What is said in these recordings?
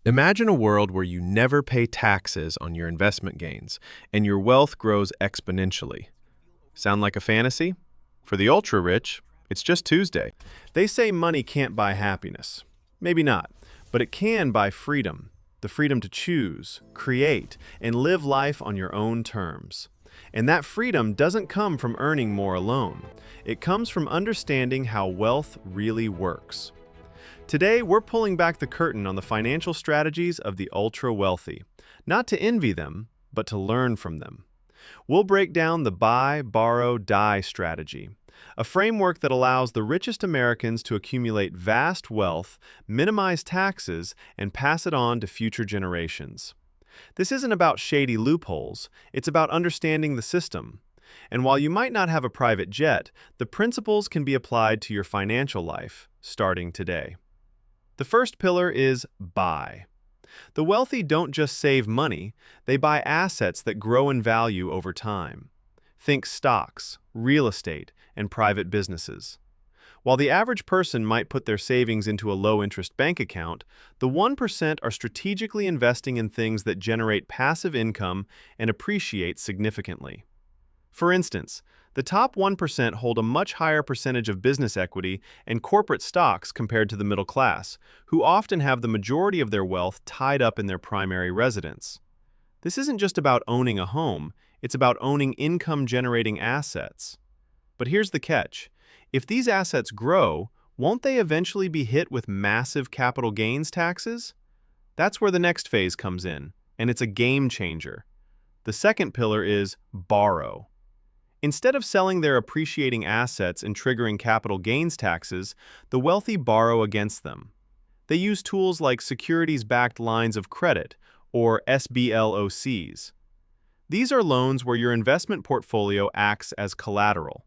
Imagine a world where you never pay taxes on your investment gains and your wealth grows exponentially. Sound like a fantasy? For the ultra rich, it's just Tuesday. They say money can't buy happiness. Maybe not, but it can buy freedom. The freedom to choose, create, and live life on your own terms. And that freedom doesn't come from earning more alone. It comes from understanding how wealth really works. Today, we're pulling back the curtain on the financial strategies of the ultra-wealthy, not to envy them, but to learn from them. We'll break down the buy, borrow, die strategy, a framework that allows the richest Americans to accumulate vast wealth, minimize taxes, and pass it on to future generations. This isn't about shady loopholes, it's about understanding the system. And while you might not have a private jet, the principles can be applied to your financial life, starting today. The first pillar is buy. The wealthy don't just save money, they buy assets that grow in value over time. Think stocks, real estate, and private businesses. While the average person might put their savings into a low-interest bank account, the 1% are strategically investing in things that generate passive income and appreciate significantly. For instance, the top 1% hold a much higher percentage of business equity and corporate stocks compared to the middle class, who often have the majority of their wealth tied up in their primary residence. This isn't just about owning a home, it's about owning income-generating assets. But here's the catch. If these assets grow, won't they eventually be hit with massive capital gains taxes? That's where the next phase comes in, and it's a game changer. The second pillar is borrow. Instead of selling their appreciating assets and triggering capital gains taxes, the wealthy borrow against them. They use tools like securities-backed lines of credit, or SBLOCs. These are loans where your investment portfolio acts as collateral.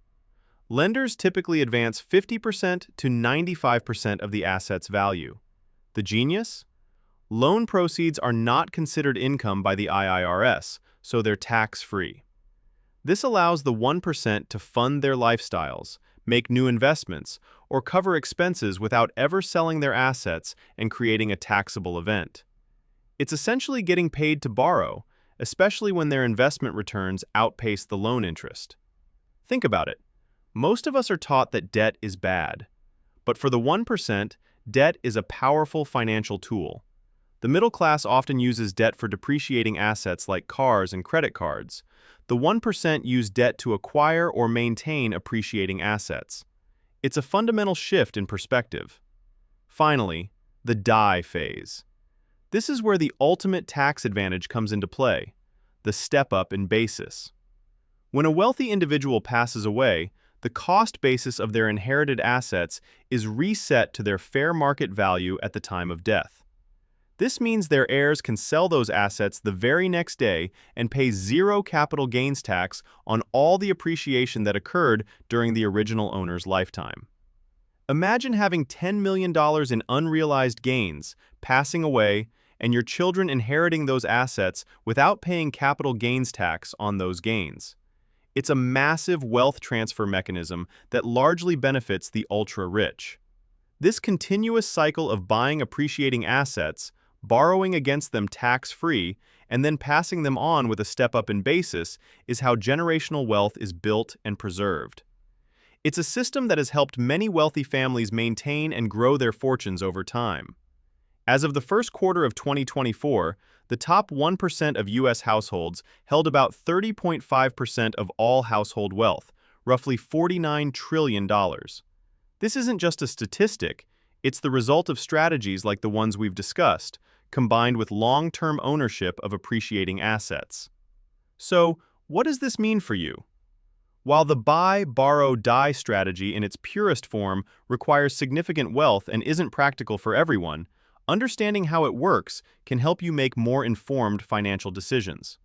Lenders typically advance 50% to 95% of the asset's value. The genius? Loan proceeds are not considered income by the IRS, so they're tax-free. This allows the 1% to fund their lifestyles, make new investments, or cover expenses without ever selling their assets and creating a taxable event. It's essentially getting paid to borrow, especially when their investment returns outpace the loan interest. Think about it. Most of us are taught that debt is bad. But for the 1%, debt is a powerful financial tool. The middle class often uses debt for depreciating assets like cars and credit cards. The 1% use debt to acquire or maintain appreciating assets. It's a fundamental shift in perspective. Finally, the die phase. This is where the ultimate tax advantage comes into play, the step-up in basis. When a wealthy individual passes away, the cost basis of their inherited assets is reset to their fair market value at the time of death. This means their heirs can sell those assets the very next day and pay zero capital gains tax on all the appreciation that occurred during the original owner's lifetime. Imagine having $10 million in unrealized gains, passing away, and your children inheriting those assets without paying capital gains tax on those gains. It's a massive wealth transfer mechanism that largely benefits the ultra-rich. This continuous cycle of buying appreciating assets, borrowing against them tax-free, and then passing them on with a step-up in basis is how generational wealth is built and preserved. It's a system that has helped many wealthy families maintain and grow their fortunes over time. As of the first quarter of 2024, the top 1% of U.S. households held about 30.5% of all household wealth, roughly $49 trillion. This isn't just a statistic, it's the result of strategies like the ones we've discussed, combined with long-term ownership of appreciating assets. So, what does this mean for you? While the buy, borrow, die strategy in its purest form requires significant wealth and isn't practical for everyone, understanding how it works can help you make more informed financial decisions.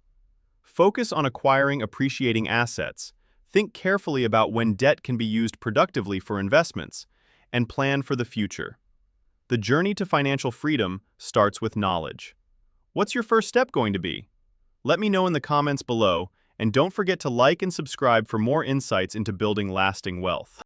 Focus on acquiring appreciating assets, think carefully about when debt can be used productively for investments, and plan for the future. The journey to financial freedom starts with knowledge. What's your first step going to be? Let me know in the comments below, and don't forget to like and subscribe for more insights into building lasting wealth.